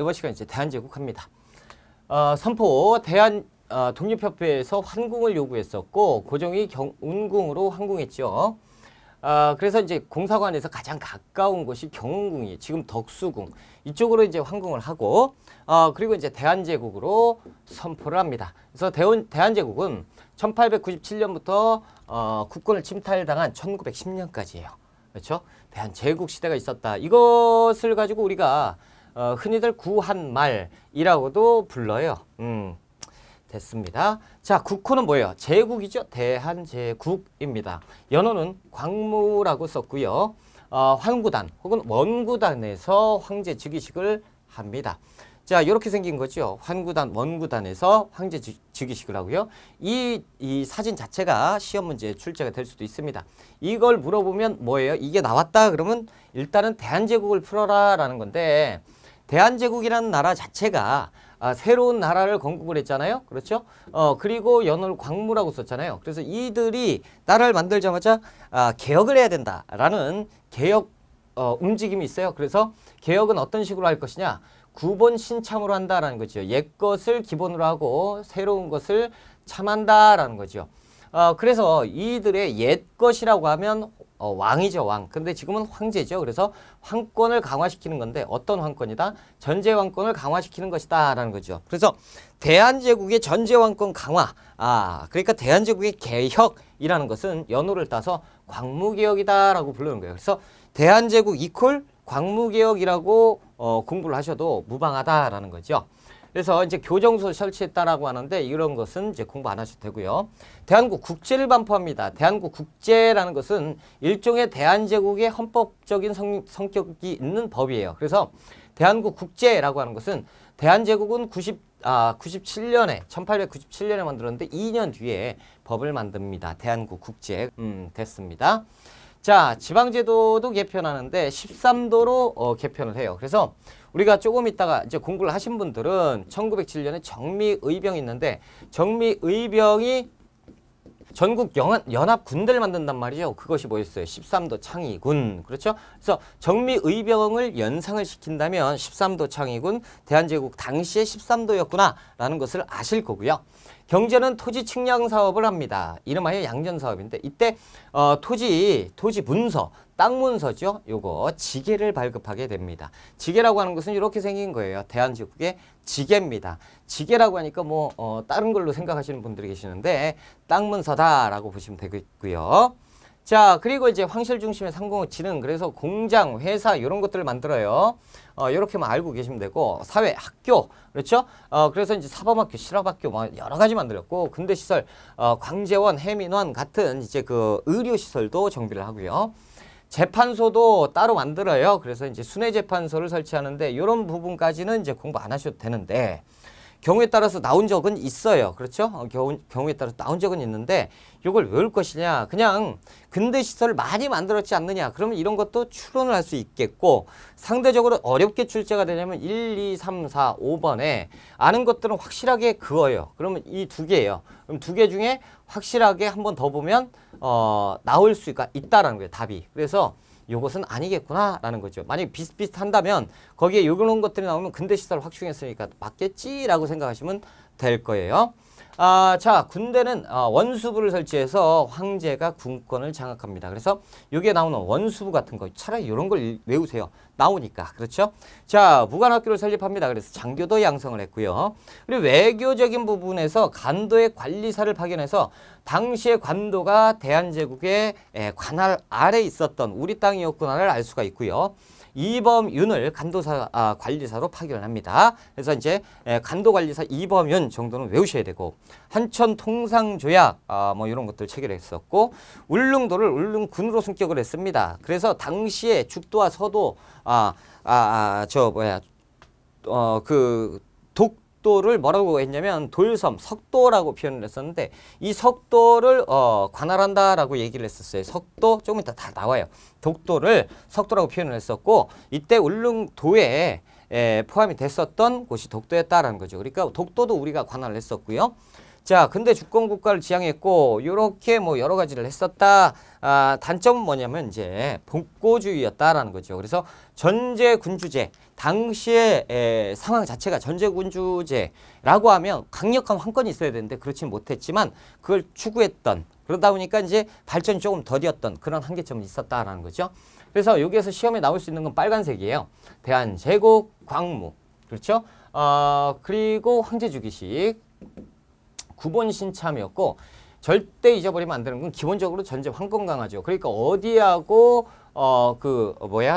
이번 시간 이제 대한제국 합니다. 선포 대한 독립협회에서 환궁을 요구했었고 고종이 경운궁으로 환궁했죠. 그래서 이제 공사관에서 가장 가까운 곳이 경운궁이 지금 덕수궁 이쪽으로 이제 환궁을 하고 그리고 이제 대한제국으로 선포를 합니다. 그래서 대한제국은 1897년부터 국권을 침탈당한 1910년까지예요. 그렇죠? 대한제국 시대가 있었다. 이것을 가지고 우리가 흔히들 구한말이라고도 불러요. 됐습니다. 자, 국호는 뭐예요? 제국이죠. 대한제국입니다. 연호는 광무라고 썼고요. 환구단 혹은 원구단에서 황제 즉위식을 합니다. 자, 이렇게 생긴 거죠. 환구단, 원구단에서 황제 즉위식을 하고요. 이 사진 자체가 시험 문제에 출제가 될 수도 있습니다. 이걸 물어보면 뭐예요? 이게 나왔다 그러면 일단은 대한제국을 풀어라 라는 건데 대한제국이라는 나라 자체가 새로운 나라를 건국을 했잖아요. 그렇죠? 그리고 연호를 광무라고 썼잖아요. 그래서 이들이 나라를 만들자마자 개혁을 해야 된다라는 개혁 움직임이 있어요. 그래서 개혁은 어떤 식으로 할 것이냐? 구본 신참으로 한다라는 거죠. 옛 것을 기본으로 하고 새로운 것을 참한다라는 거죠. 그래서 이들의 옛 것이라고 하면 왕이죠, 왕. 근데 지금은 황제죠. 그래서 황권을 강화시키는 건데 어떤 황권이다? 전제 왕권을 강화시키는 것이다 라는 거죠. 그래서 대한제국의 전제 왕권 강화, 그러니까 대한제국의 개혁이라는 것은 연호를 따서 광무개혁이다 라고 부르는 거예요. 그래서 대한제국 이퀄 광무개혁이라고 공부를 하셔도 무방하다라는 거죠. 그래서 이제 교정소 설치했다라고 하는데 이런 것은 이제 공부 안 하셔도 되고요. 대한국 국제를 반포합니다. 대한국 국제라는 것은 일종의 대한제국의 헌법적인 성격이 있는 법이에요. 그래서 대한국 국제라고 하는 것은 대한제국은 97년에 1897년에 만들었는데 2년 뒤에 법을 만듭니다. 대한국 국제. 됐습니다. 자, 지방제도도 개편하는데 13도로 개편을 해요. 그래서 우리가 조금 있다가 이제 공부를 하신 분들은 1907년에 정미의병이 있는데 정미의병이 전국 연합 군대를 만든단 말이죠. 그것이 뭐였어요? 13도 창의군. 그렇죠? 그래서 정미의병을 연상을 시킨다면 13도 창의군, 대한제국 당시에 13도였구나 라는 것을 아실 거고요. 경제는 토지 측량 사업을 합니다. 이름하여 양전 사업인데 이때 토지 문서, 땅 문서죠. 요거 지계를 발급하게 됩니다. 지계라고 하는 것은 이렇게 생긴 거예요. 대한제국의 지계입니다. 지계라고 하니까 뭐 다른 걸로 생각하시는 분들이 계시는데 땅 문서다라고 보시면 되겠고요. 자, 그리고 이제 황실 중심의 상공업지능, 그래서 공장, 회사 이런 것들을 만들어요. 이렇게만 알고 계시면 되고, 사회, 학교, 그렇죠? 그래서 이제 사범학교, 실업학교 뭐 여러 가지 만들었고, 근대시설, 광재원, 해민원 같은 이제 그 의료시설도 정비를 하고요. 재판소도 따로 만들어요. 그래서 이제 순회재판소를 설치하는데 이런 부분까지는 이제 공부 안 하셔도 되는데 경우에 따라서 나온 적은 있어요. 그렇죠? 경우에 따라서 나온 적은 있는데 이걸 외울 것이냐, 그냥 근대시설을 많이 만들었지 않느냐, 그러면 이런 것도 추론을 할 수 있겠고, 상대적으로 어렵게 출제가 되냐면 1, 2, 3, 4, 5번에 아는 것들은 확실하게 그어요. 그러면 이 두 개예요. 그럼 두 개 중에 확실하게 한 번 더 보면 나올 수가 있다라는 거예요, 답이. 그래서 요것은 아니겠구나라는 거죠. 만약에 비슷비슷한다면 거기에 요런 것들이 나오면 근대시설 확충했으니까 맞겠지라고 생각하시면 될 거예요. 자, 군대는 원수부를 설치해서 황제가 군권을 장악합니다. 그래서 여기에 나오는 원수부 같은 거 차라리 이런 걸 외우세요. 나오니까. 그렇죠? 자, 무관학교를 설립합니다. 그래서 장교도 양성을 했고요. 그리고 외교적인 부분에서 간도의 관리사를 파견해서 당시의 관도가 대한제국의 관할 아래 있었던 우리 땅이었구나를 알 수가 있고요. 이범윤을 관리사로 파견을 합니다. 그래서 이제 간도관리사 이범윤 정도는 외우셔야 되고, 한천 통상조약 뭐 이런 것들 체결했었고, 울릉도를 울릉군으로 승격을 했습니다. 그래서 당시에 죽도와 서도 독도를 뭐라고 했냐면 돌섬, 석도라고 표현을 했었는데 이 석도를 관할한다라고 얘기를 했었어요. 석도 조금 이따 다 나와요. 독도를 석도라고 표현을 했었고 이때 울릉도에 포함이 됐었던 곳이 독도였다라는 거죠. 그러니까 독도도 우리가 관할을 했었고요. 자, 근데 주권 국가를 지향했고 요렇게 뭐 여러 가지를 했었다. 단점은 뭐냐면 이제 복고주의였다라는 거죠. 그래서 전제군주제, 당시의 상황 자체가 전제군주제라고 하면 강력한 황권이 있어야 되는데 그렇지 못했지만 그걸 추구했던, 그러다 보니까 이제 발전이 조금 더디었던 그런 한계점이 있었다라는 거죠. 그래서 여기에서 시험에 나올 수 있는 건 빨간색이에요. 대한제국, 광무, 그렇죠? 그리고 황제주기식, 구본 신참이었고, 절대 잊어버리면 안 되는 건 기본적으로 전제 황권 강화죠. 그러니까 어디하고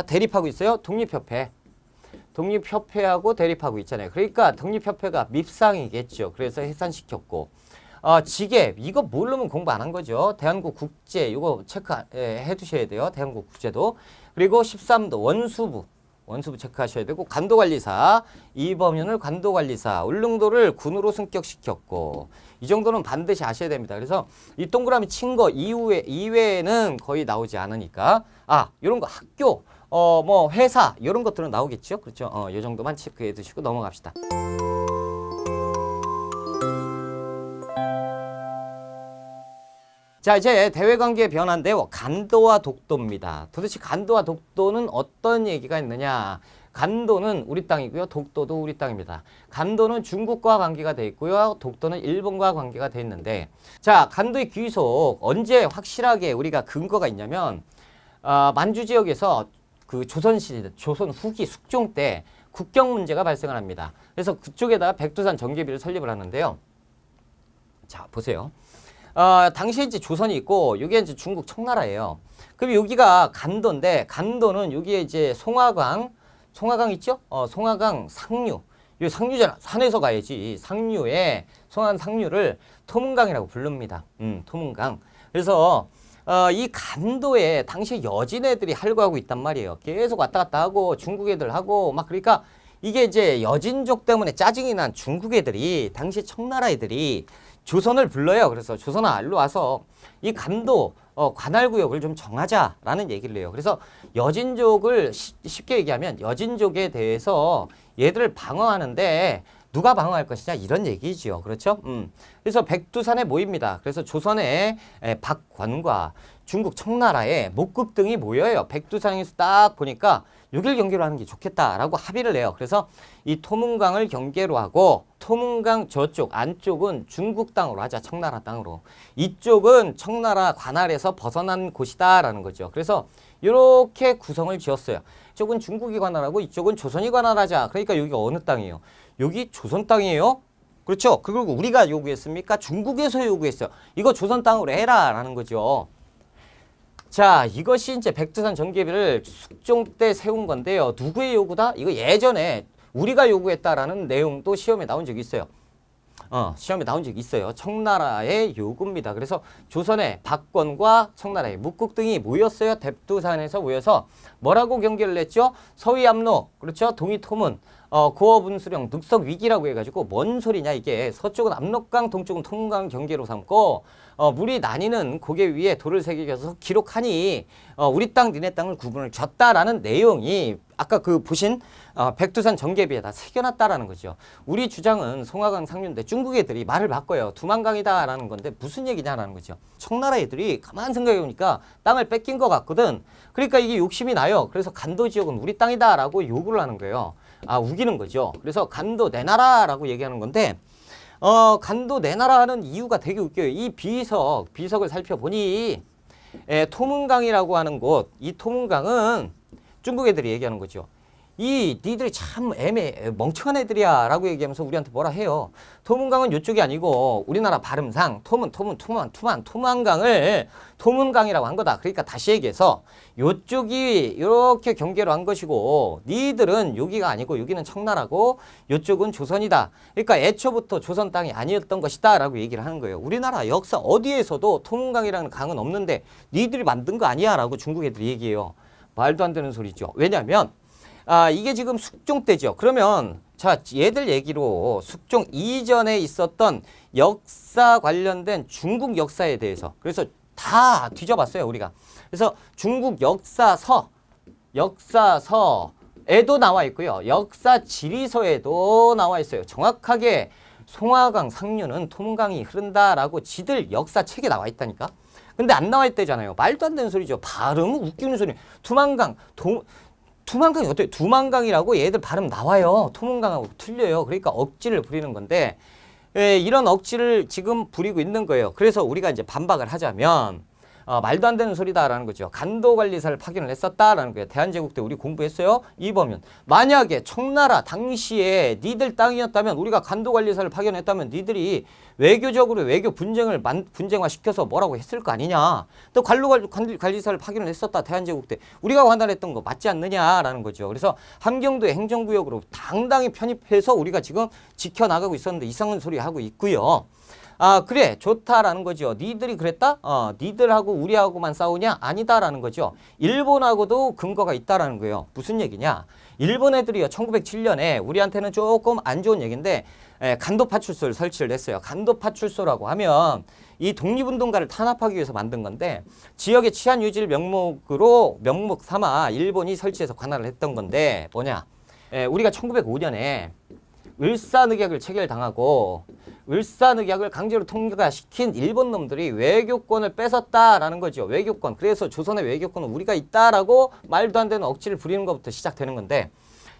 대립하고 있어요? 독립협회. 독립협회하고 대립하고 있잖아요. 그러니까 독립협회가 밉상이겠죠. 그래서 해산시켰고, 지계 이거 모르면 공부 안 한 거죠. 대한국 국제 이거 체크해 두셔야 돼요. 대한국 국제도. 그리고 13도 원수부 체크하셔야 되고, 간도관리사 이범윤을 간도관리사, 울릉도를 군으로 승격시켰고, 이 정도는 반드시 아셔야 됩니다. 그래서 이 동그라미 친 거 이외에는 거의 나오지 않으니까 이런 거 학교 뭐 회사 이런 것들은 나오겠죠. 그렇죠. 이 정도만 체크해 두시고 넘어갑시다. 자, 이제 대외관계 변화인데요. 간도와 독도입니다. 도대체 간도와 독도는 어떤 얘기가 있느냐. 간도는 우리 땅이고요. 독도도 우리 땅입니다. 간도는 중국과 관계가 돼 있고요. 독도는 일본과 관계가 돼 있는데, 자, 간도의 귀속 언제 확실하게 우리가 근거가 있냐면 만주 지역에서 그 조선시대, 조선 후기 숙종 때 국경 문제가 발생을 합니다. 그래서 그쪽에다가 백두산 전개비를 설립을 하는데요. 자, 보세요. 당시에 이제 조선이 있고, 여기에 이제 중국 청나라예요. 그럼 여기가 간도인데, 간도는 여기에 이제 송화강 있죠? 송화강 상류. 이 상류잖아. 산에서 가야지. 상류에, 송화강 상류를 토문강이라고 부릅니다. 토문강. 그래서, 이 간도에 당시 여진 애들이 활구하고 있단 말이에요. 계속 왔다 갔다 하고, 중국 애들 하고, 막 그러니까, 이게 이제 여진족 때문에 짜증이 난 중국 애들이, 당시 청나라 애들이 조선을 불러요. 그래서 조선아, 일로 와서 이 간도 관할구역을 좀 정하자라는 얘기를 해요. 그래서 여진족을 쉽게 얘기하면 여진족에 대해서 얘들을 방어하는데 누가 방어할 것이냐 이런 얘기죠. 그렇죠? 그래서 백두산에 모입니다. 그래서 조선의 박권과 중국 청나라의 목국 등이 모여요. 백두산에서 딱 보니까 6일 경계로 하는 게 좋겠다라고 합의를 해요. 그래서 이 토문강을 경계로 하고, 토문강 저쪽 안쪽은 중국 땅으로 하자. 청나라 땅으로. 이쪽은 청나라 관할에서 벗어난 곳이다라는 거죠. 그래서 이렇게 구성을 지었어요. 이쪽은 중국이 관할하고 이쪽은 조선이 관할하자. 그러니까 여기가 어느 땅이에요? 여기 조선 땅이에요? 그렇죠? 그리고 우리가 요구했습니까? 중국에서 요구했어요. 이거 조선 땅으로 해라 라는 거죠. 자, 이것이 이제 백두산 전개비를 숙종 때 세운 건데요. 누구의 요구다? 이거 예전에 우리가 요구했다라는 내용도 시험에 나온 적이 있어요. 시험에 나온 적이 있어요. 청나라의 요구입니다. 그래서 조선의 박권과 청나라의 묵국 등이 모였어요. 백두산에서 모여서 뭐라고 경계를 냈죠? 서위압록, 그렇죠? 동이토문, 고어분수령, 늑석위기라고 해가지고 뭔 소리냐 이게. 서쪽은 압록강, 동쪽은 토문강 경계로 삼고 물이 나뉘는 고개 위에 돌을 새겨서 기록하니 우리 땅 니네 땅을 구분을 줬다라는 내용이 아까 그 보신 백두산 전개비에다 새겨놨다라는 거죠. 우리 주장은 송화강 상류인데 중국 애들이 말을 바꿔요. 두만강이다라는 건데 무슨 얘기냐라는 거죠. 청나라 애들이 가만 생각해보니까 땅을 뺏긴 것 같거든. 그러니까 이게 욕심이 나요. 그래서 간도 지역은 우리 땅이다라고 요구를 하는 거예요. 우기는 거죠. 그래서 간도 내놔라라고 얘기하는 건데, 간도 내놔라 하는 이유가 되게 웃겨요. 이 비석을 살펴보니 토문강이라고 하는 곳, 이 토문강은 중국 애들이 얘기하는 거죠. 니들이 참 멍청한 애들이야 라고 얘기하면서 우리한테 뭐라 해요. 토문강은 이쪽이 아니고 우리나라 발음상 토문강을 토문강이라고 한 거다. 그러니까 다시 얘기해서 요쪽이 이렇게 경계로 한 것이고 니들은 여기가 아니고 여기는 청나라고 요쪽은 조선이다. 그러니까 애초부터 조선 땅이 아니었던 것이다 라고 얘기를 하는 거예요. 우리나라 역사 어디에서도 토문강이라는 강은 없는데 니들이 만든 거 아니야 라고 중국 애들이 얘기해요. 말도 안 되는 소리죠. 왜냐하면 이게 지금 숙종 때죠. 그러면 자, 얘들 얘기로 숙종 이전에 있었던 역사 관련된 중국 역사에 대해서 그래서 다 뒤져봤어요, 우리가. 그래서 중국 역사서에도 나와 있고요. 역사 지리서에도 나와 있어요. 정확하게 송화강 상류는 토문강이 흐른다라고 지들 역사책에 나와 있다니까. 근데 안 나와 있대잖아요. 말도 안 되는 소리죠. 발음은 웃기는 소리. 두만강이 어때요? 두만강이라고 얘들 발음 나와요. 토문강하고 틀려요. 그러니까 억지를 부리는 건데 이런 억지를 지금 부리고 있는 거예요. 그래서 우리가 이제 반박을 하자면 말도 안 되는 소리다라는 거죠. 간도관리사를 파견을 했었다라는 거예요. 대한제국 때 우리 공부했어요. 2번은 만약에 청나라 당시에 니들 땅이었다면 우리가 간도관리사를 파견했다면 니들이 외교적으로 외교 분쟁화시켜서 뭐라고 했을 거 아니냐. 또 간도관리사를 파견을 했었다. 대한제국 때 우리가 관할했던 거 맞지 않느냐라는 거죠. 그래서 함경도의 행정구역으로 당당히 편입해서 우리가 지금 지켜나가고 있었는데 이상한 소리 하고 있고요. 그래 좋다라는 거죠. 니들이 그랬다? 니들하고 우리하고만 싸우냐? 아니다라는 거죠. 일본하고도 근거가 있다라는 거예요. 무슨 얘기냐? 일본 애들이요 1907년에 우리한테는 조금 안 좋은 얘기인데 간도파출소를 설치를 했어요. 간도파출소라고 하면 이 독립운동가를 탄압하기 위해서 만든 건데 지역의 치안 유지를 명목 삼아 일본이 설치해서 관할을 했던 건데 뭐냐? 우리가 1905년에 을사늑약을 체결당하고 을사늑약을 강제로 통과시킨 일본 놈들이 외교권을 뺏었다라는 거죠. 외교권. 그래서 조선의 외교권은 우리가 있다라고 말도 안 되는 억지를 부리는 것부터 시작되는 건데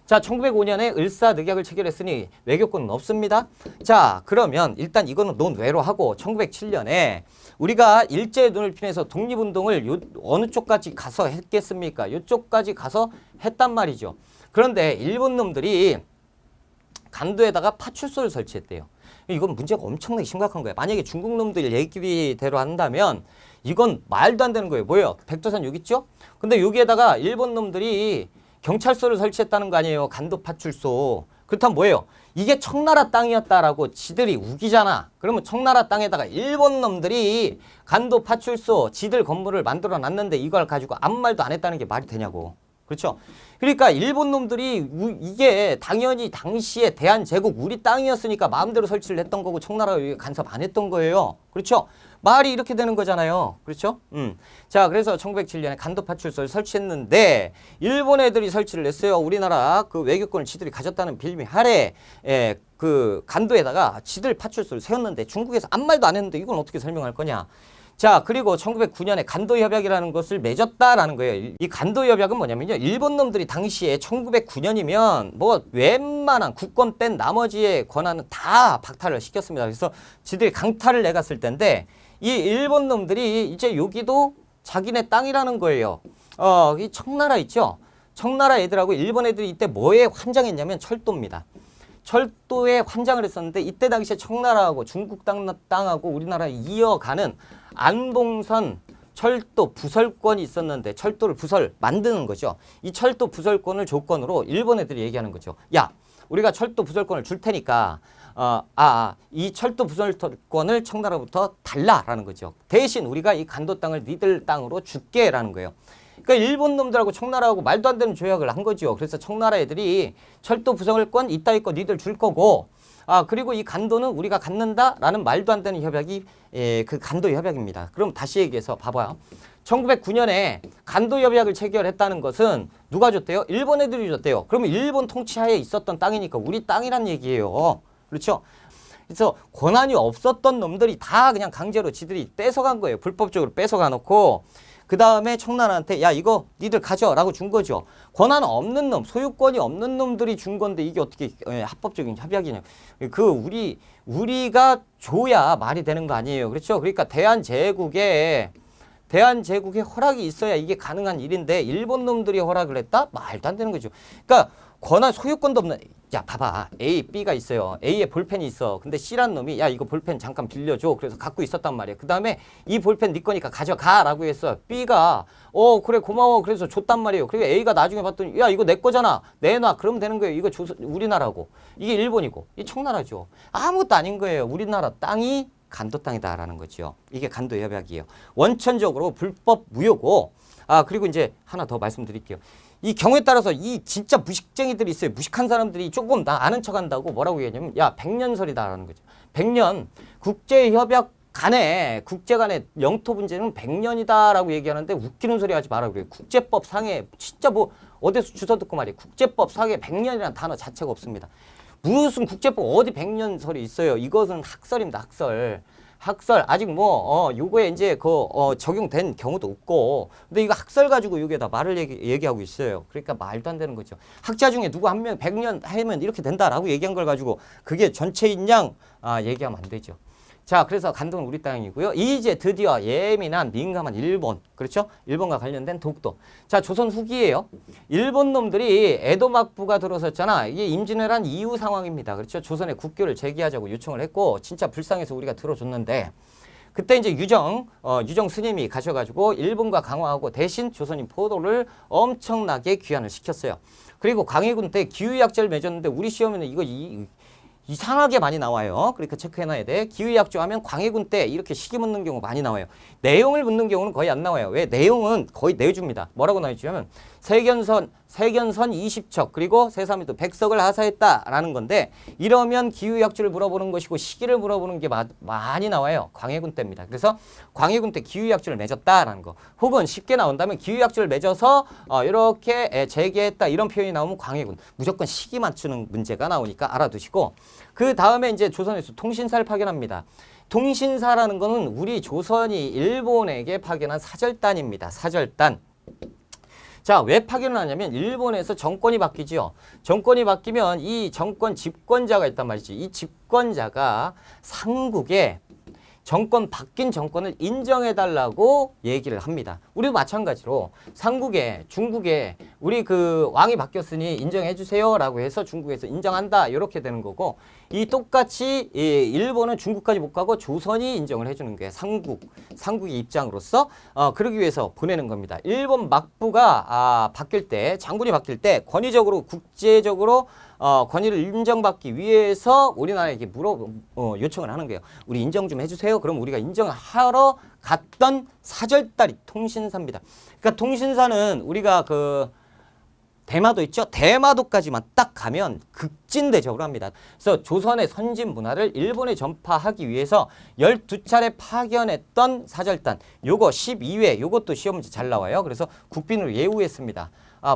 자 1905년에 을사늑약을 체결했으니 외교권은 없습니다. 자 그러면 일단 이거는 논외로 하고 1907년에 우리가 일제의 눈을 피해서 독립운동을 어느 쪽까지 가서 했겠습니까? 이쪽까지 가서 했단 말이죠. 그런데 일본 놈들이 간도에다가 파출소를 설치했대요. 이건 문제가 엄청나게 심각한 거예요. 만약에 중국 놈들 얘기대로 한다면 이건 말도 안 되는 거예요. 뭐예요? 백두산 여기 있죠? 근데 여기에다가 일본 놈들이 경찰서를 설치했다는 거 아니에요. 간도 파출소. 그렇다면 뭐예요? 이게 청나라 땅이었다라고 지들이 우기잖아. 그러면 청나라 땅에다가 일본 놈들이 간도 파출소 지들 건물을 만들어 놨는데 이걸 가지고 아무 말도 안 했다는 게 말이 되냐고. 그렇죠? 그러니까 일본 놈들이 이게 당연히 당시에 대한제국 우리 땅이었으니까 마음대로 설치를 했던 거고 청나라가 간섭 안 했던 거예요. 그렇죠? 말이 이렇게 되는 거잖아요. 그렇죠? 자, 그래서 1907년에 간도파출소를 설치했는데 일본 애들이 설치를 했어요. 우리나라 그 외교권을 지들이 가졌다는 빌미 아래 그 간도에다가 지들 파출소를 세웠는데 중국에서 아무 말도 안 했는데 이건 어떻게 설명할 거냐? 자 그리고 1909년에 간도협약이라는 것을 맺었다라는 거예요. 이 간도협약은 뭐냐면요. 일본 놈들이 당시에 1909년이면 뭐 웬만한 국권 뺀 나머지의 권한은 다 박탈을 시켰습니다. 그래서 지들이 강탈을 내갔을 텐데 이 일본 놈들이 이제 여기도 자기네 땅이라는 거예요. 이 청나라 있죠. 청나라 애들하고 일본 애들이 이때 뭐에 환장했냐면 철도입니다. 철도에 환장을 했었는데 이때 당시에 청나라하고 중국 땅하고 우리나라 이어가는 안봉선 철도 부설권이 있었는데 철도를 만드는 거죠. 이 철도 부설권을 조건으로 일본 애들이 얘기하는 거죠. 야, 우리가 철도 부설권을 줄 테니까 이 철도 부설권을 청나라부터 달라라는 거죠. 대신 우리가 이 간도 땅을 니들 땅으로 줄게라는 거예요. 그러니까 일본 놈들하고 청나라하고 말도 안 되는 조약을 한 거죠. 그래서 청나라 애들이 철도 부설권 이따위 거 니들 줄 거고 그리고 이 간도는 우리가 갖는다라는 말도 안 되는 협약이 그 간도 협약입니다. 그럼 다시 얘기해서 봐봐요. 1909년에 간도 협약을 체결했다는 것은 누가 줬대요? 일본 애들이 줬대요. 그러면 일본 통치하에 있었던 땅이니까 우리 땅이란 얘기예요. 그렇죠? 그래서 권한이 없었던 놈들이 다 그냥 강제로 지들이 뺏어간 거예요. 불법적으로 뺏어가 놓고 그 다음에 청나라한테 야 이거 니들 가져라고 준 거죠. 권한 없는 놈, 소유권이 없는 놈들이 준 건데 이게 어떻게 합법적인 협약이냐. 우리가 줘야 말이 되는 거 아니에요. 그렇죠? 그러니까 대한제국에 허락이 있어야 이게 가능한 일인데 일본 놈들이 허락을 했다? 말도 안 되는 거죠. 그러니까 권한 소유권도 없는 야 봐봐 A, B가 있어요. A에 볼펜이 있어. 근데 C란 놈이 야 이거 볼펜 잠깐 빌려줘. 그래서 갖고 있었단 말이에요. 그 다음에 이 볼펜 네 거니까 가져가 라고 했어. B가 그래 고마워. 그래서 줬단 말이에요. 그리고 A가 나중에 봤더니 야 이거 내 거잖아. 내놔. 그러면 되는 거예요. 이거 우리나라고. 이게 일본이고 이 청나라죠. 아무것도 아닌 거예요. 우리나라 땅이 간도 땅이다라는 거죠. 이게 간도 협약이에요. 원천적으로 불법 무효고 그리고 이제 하나 더 말씀드릴게요. 이 경우에 따라서 이 진짜 무식쟁이들이 있어요. 무식한 사람들이 조금 나 아는 척 한다고 뭐라고 얘기하냐면 야 100년설이다라는 거죠. 100년 국제협약 간에 영토 분쟁은 100년이다라고 얘기하는데 웃기는 소리 하지 마라 그래요. 국제법 상에 진짜 뭐 어디서 주워 듣고 말이에요. 국제법 상에 100년이라는 단어 자체가 없습니다. 무슨 국제법 어디 백년설이 있어요. 이것은 학설입니다. 학설. 학설 아직 요거에 이제 적용된 경우도 없고, 근데 이거 학설 가지고 여기에다 말을 얘기하고 있어요. 그러니까 말도 안 되는 거죠. 학자 중에 누구 한 명 100년 하면 이렇게 된다라고 얘기한 걸 가지고 그게 전체인 양 얘기하면 안 되죠. 자, 그래서 간동은 우리 땅이고요. 이제 드디어 예민한 민감한 일본, 그렇죠? 일본과 관련된 독도. 자, 조선 후기예요. 일본 놈들이 에도 막부가 들어섰잖아. 이게 임진왜란 이후 상황입니다. 그렇죠? 조선의 국교를 재개하자고 요청을 했고, 진짜 불쌍해서 우리가 들어줬는데, 그때 이제 유정 스님이 가셔가지고 일본과 강화하고 대신 조선인 포도를 엄청나게 귀환을 시켰어요. 그리고 광해군 때 기후약제를 맺었는데 우리 시험에는 이거 이상하게 많이 나와요. 그러니까 체크해놔야 돼. 기후약조 하면 광해군 때 이렇게 시기 묻는 경우 많이 나와요. 내용을 묻는 경우는 거의 안 나와요. 왜? 내용은 거의 내줍니다. 뭐라고 나와있냐면 세견선 20척 그리고 세사미도 100석을 하사했다라는 건데, 이러면 기후약조를 물어보는 것이고 시기를 물어보는 게 많이 나와요. 광해군 때입니다. 그래서 광해군 때 기후약조를 맺었다라는 거, 혹은 쉽게 나온다면 기후약조를 맺어서 이렇게 재개했다 이런 표현이 나오면 광해군. 무조건 시기 맞추는 문제가 나오니까 알아두시고, 그 다음에 이제 조선에서 통신사를 파견합니다. 통신사라는 거는 우리 조선이 일본에게 파견한 사절단입니다. 사절단. 자, 왜 파견을 하냐면 일본에서 정권이 바뀌죠. 정권이 바뀌면 이 정권 집권자가 있단 말이지. 이 집권자가 상국에 바뀐 정권을 인정해달라고 얘기를 합니다. 우리도 마찬가지로 상국에, 중국에 우리 그 왕이 바뀌었으니 인정해주세요 라고 해서 중국에서 인정한다 이렇게 되는 거고, 이 똑같이 일본은 중국까지 못 가고 조선이 인정을 해주는 게 상국의 입장으로서 그러기 위해서 보내는 겁니다. 일본 막부가 바뀔 때, 장군이 바뀔 때 권위적으로 국제적으로 권위를 인정받기 위해서 우리나라에게 요청을 하는 거예요. 우리 인정 좀 해주세요. 그럼 우리가 인정하러 갔던 사절단이 통신사입니다. 그러니까 통신사는 우리가 대마도 있죠? 대마도까지만 딱 가면 극진 대접을 합니다. 그래서 조선의 선진 문화를 일본에 전파하기 위해서 12차례 파견했던 사절단. 요거 12회, 요것도 시험 문제 잘 나와요. 그래서 국빈으로 예우했습니다.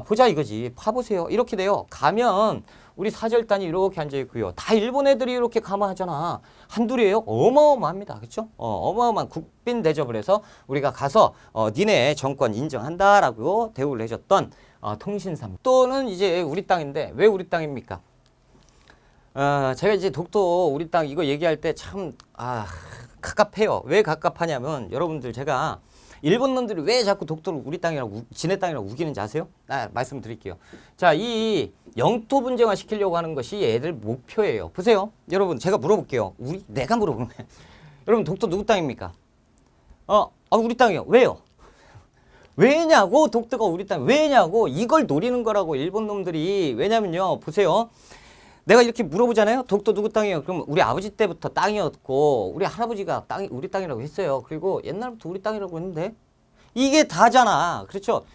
보자 이거지. 봐보세요. 이렇게 돼요. 가면 우리 사절단이 이렇게 앉아있고요. 다 일본 애들이 이렇게 가만하잖아. 한둘이에요? 어마어마합니다. 그렇죠? 어마어마한 국빈 대접을 해서 우리가 가서 니네 정권 인정한다라고 대우를 해줬던 통신사. 또는 이제 우리 땅인데, 왜 우리 땅입니까? 제가 이제 독도 우리 땅 이거 얘기할 때 참 갑갑해요. 왜 갑갑하냐면, 여러분들 제가 일본 놈들이 왜 자꾸 독도를 우리 땅이라고 지네 땅이라고 우기는지 아세요? 말씀드릴게요. 자, 이 영토 분쟁화 시키려고 하는 것이 얘들 목표예요. 보세요. 여러분 제가 물어볼게요. 내가 물어보는 거예요. 여러분 독도 누구 땅입니까? 우리 땅이요. 왜요? 왜냐고, 독도가 우리 땅 왜냐고, 이걸 노리는 거라고 일본 놈들이. 왜냐면요, 보세요. 내가 이렇게 물어보잖아요. 독도 누구 땅이에요? 그럼 우리 아버지 때부터 땅이었고 우리 할아버지가 우리 땅이라고 했어요. 그리고 옛날부터 우리 땅이라고 했는데 이게 다잖아. 그렇죠?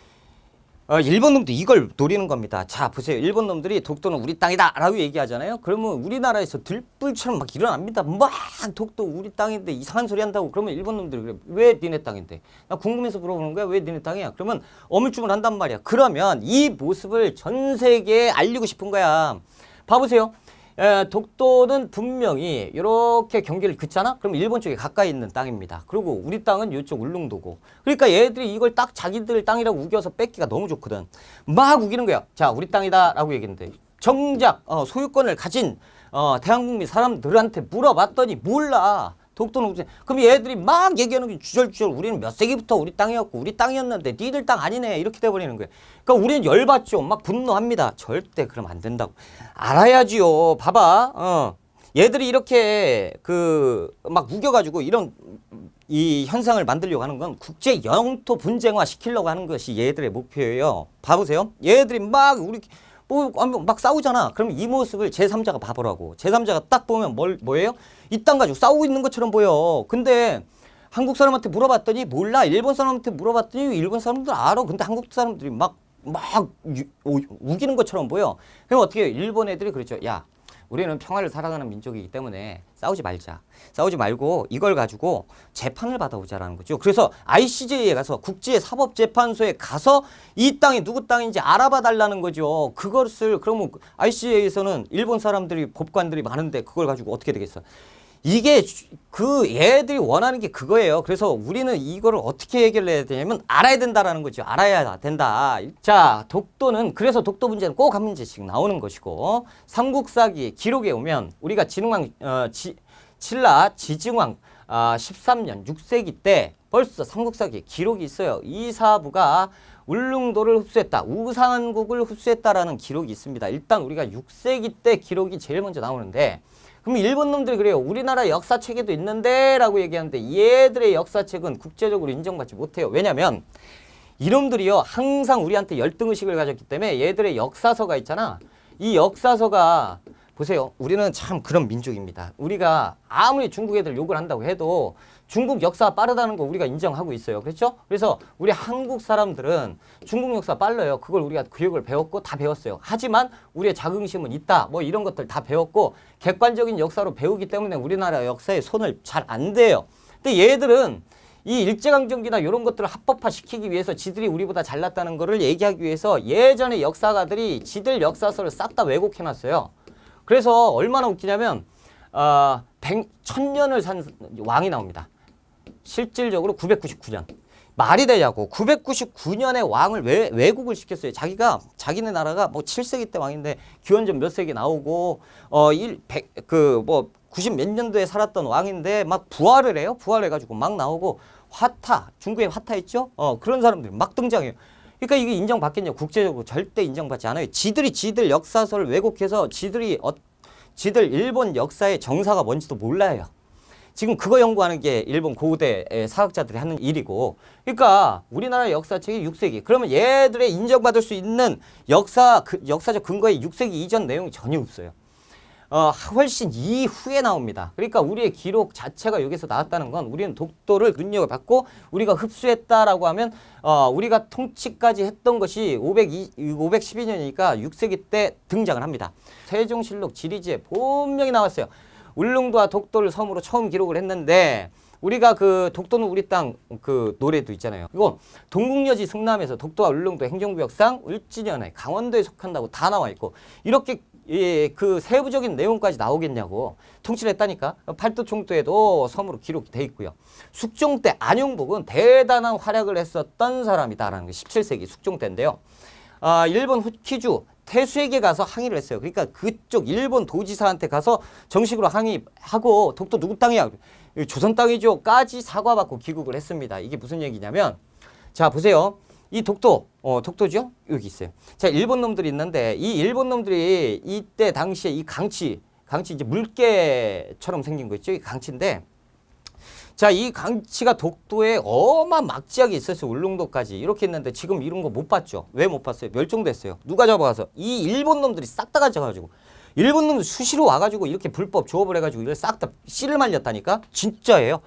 일본 놈도 이걸 노리는 겁니다. 자, 보세요. 일본 놈들이 독도는 우리 땅이다 라고 얘기하잖아요. 그러면 우리나라에서 들불처럼 막 일어납니다. 막 독도 우리 땅인데 이상한 소리 한다고. 그러면 일본 놈들이 그래. 왜 니네 땅인데? 나 궁금해서 물어보는 거야. 왜 니네 땅이야? 그러면 어물쭈물 한단 말이야. 그러면 이 모습을 전 세계에 알리고 싶은 거야. 봐보세요. 독도는 분명히 이렇게 경계를 긋잖아? 그럼 일본 쪽에 가까이 있는 땅입니다. 그리고 우리 땅은 이쪽 울릉도고. 그러니까 얘들이 이걸 딱 자기들 땅이라고 우겨서 뺏기가 너무 좋거든. 막 우기는 거야. 자, 우리 땅이다 라고 얘기했는데 정작 소유권을 가진 대한국민 사람들한테 물어봤더니 몰라. 독도는 우리. 그럼 얘들이 막 얘기하는 게 주절주절 우리는 몇 세기부터 우리 땅이었고 우리 땅이었는데 니들 땅 아니네 이렇게 돼버리는 거예요. 그러니까 우리는 열받죠. 막 분노합니다. 절대 그러면 안 된다고. 알아야지요. 봐봐. 얘들이 이렇게 막 우겨가지고 이런 이 현상을 만들려고 하는 건 국제 영토 분쟁화 시키려고 하는 것이 얘들의 목표예요. 봐보세요. 얘들이 막 막 싸우잖아. 그럼 이 모습을 제3자가 봐보라고. 제3자가 딱 보면 뭐예요? 이 땅 가지고 싸우고 있는 것처럼 보여. 근데 한국 사람한테 물어봤더니 몰라. 일본 사람한테 물어봤더니 일본 사람들 알아. 근데 한국 사람들이 막 우기는 것처럼 보여. 그럼 어떻게 해요? 일본 애들이 그랬죠. 야, 우리는 평화를 사랑하는 민족이기 때문에 싸우지 말자. 싸우지 말고 이걸 가지고 재판을 받아오자라는 거죠. 그래서 ICJ에 가서 국제사법재판소에 가서 이 땅이 누구 땅인지 알아봐 달라는 거죠. 그것을 그러면 ICJ에서는 일본 사람들이 법관들이 많은데 그걸 가지고 어떻게 되겠어? 이게 그 얘들이 원하는 게 그거예요. 그래서 우리는 이거를 어떻게 해결해야 되냐면 알아야 된다라는 거죠. 알아야 된다. 자, 독도는 그래서 독도 문제는 꼭 한 문제씩 나오는 것이고 삼국사기 기록에 오면 우리가 진흥왕 신라 지증왕 13년 6세기 때 벌써 삼국사기 기록이 있어요. 이사부가 울릉도를 흡수했다. 우산국을 흡수했다라는 기록이 있습니다. 일단 우리가 6세기 때 기록이 제일 먼저 나오는데 그럼 일본 놈들이 그래요. 우리나라 역사책에도 있는데 라고 얘기하는데 얘들의 역사책은 국제적으로 인정받지 못해요. 왜냐면 이놈들이요. 항상 우리한테 열등의식을 가졌기 때문에 얘들의 역사서가 있잖아. 이 역사서가 보세요. 우리는 참 그런 민족입니다. 우리가 아무리 중국 애들 욕을 한다고 해도 중국 역사가 빠르다는 거 우리가 인정하고 있어요. 그렇죠? 그래서 우리 한국 사람들은 중국 역사 빨라요. 그걸 우리가 교육을 배웠고 다 배웠어요. 하지만 우리의 자긍심은 있다. 뭐 이런 것들 다 배웠고 객관적인 역사로 배우기 때문에 우리나라 역사에 손을 잘 안 대요. 근데 얘들은 이 일제강점기나 이런 것들을 합법화시키기 위해서 지들이 우리보다 잘났다는 거를 얘기하기 위해서 예전의 역사가들이 지들 역사서를 싹 다 왜곡해놨어요. 그래서 얼마나 웃기냐면 1000년을 산 왕이 나옵니다. 실질적으로 999년. 말이 되냐고. 999년의 왕을 왜곡을 시켰어요. 자기네 나라가 뭐 7세기 때 왕인데 기원전 몇 세기 나오고 90 몇 년도에 살았던 왕인데 막 부활을 해요. 부활해가지고 막 나오고 중국에 화타 있죠? 그런 사람들이 막 등장해요. 그러니까 이게 인정받겠냐? 국제적으로 절대 인정받지 않아요. 지들 역사서를 왜곡해서 지들 일본 역사의 정사가 뭔지도 몰라요. 지금 그거 연구하는 게 일본 고대 사학자들이 하는 일이고, 그러니까 우리나라 역사책이 6세기. 그러면 얘들의 인정받을 수 있는 역사적 근거에 6세기 이전 내용이 전혀 없어요. 훨씬 이후에 나옵니다. 그러니까 우리의 기록 자체가 여기서 나왔다는 건 우리는 독도를 눈여겨봤고 우리가 흡수했다라고 하면 우리가 통치까지 했던 것이 512년이니까 6세기 때 등장을 합니다. 세종실록 지리지에 분명히 나왔어요. 울릉도와 독도를 섬으로 처음 기록을 했는데 우리가 그 독도는 우리 땅 그 노래도 있잖아요. 이거 동국여지 승남에서 독도와 울릉도 행정구역상 을지년에 강원도에 속한다고 다 나와 있고 이렇게 그 세부적인 내용까지 나오겠냐고. 통치를 했다니까. 팔도 총독에도 섬으로 기록이 돼 있고요. 숙종 때 안용복은 대단한 활약을 했었던 사람이다라는 게 17세기 숙종 때인데요. 일본 후키주 태수에게 가서 항의를 했어요. 그러니까 그쪽 일본 도지사한테 가서 정식으로 항의하고 독도 누구 땅이야? 조선 땅이죠. 까지 사과받고 귀국을 했습니다. 이게 무슨 얘기냐면 자 보세요. 이 독도죠? 여기 있어요. 자, 일본 놈들이 있는데 이 일본 놈들이 이때 당시에 이 강치 이제 물개처럼 생긴 거 있죠? 이 강치인데 자, 이 강치가 독도에 어마막지하게 있었어요. 울릉도까지. 이렇게 있는데 지금 이런 거 못 봤죠? 왜 못 봤어요? 멸종됐어요. 누가 잡아가서? 이 일본 놈들이 싹 다 가져가지고. 일본 놈들 수시로 와가지고 이렇게 불법 조업을 해가지고 이걸 싹 다 씨를 말렸다니까? 진짜예요.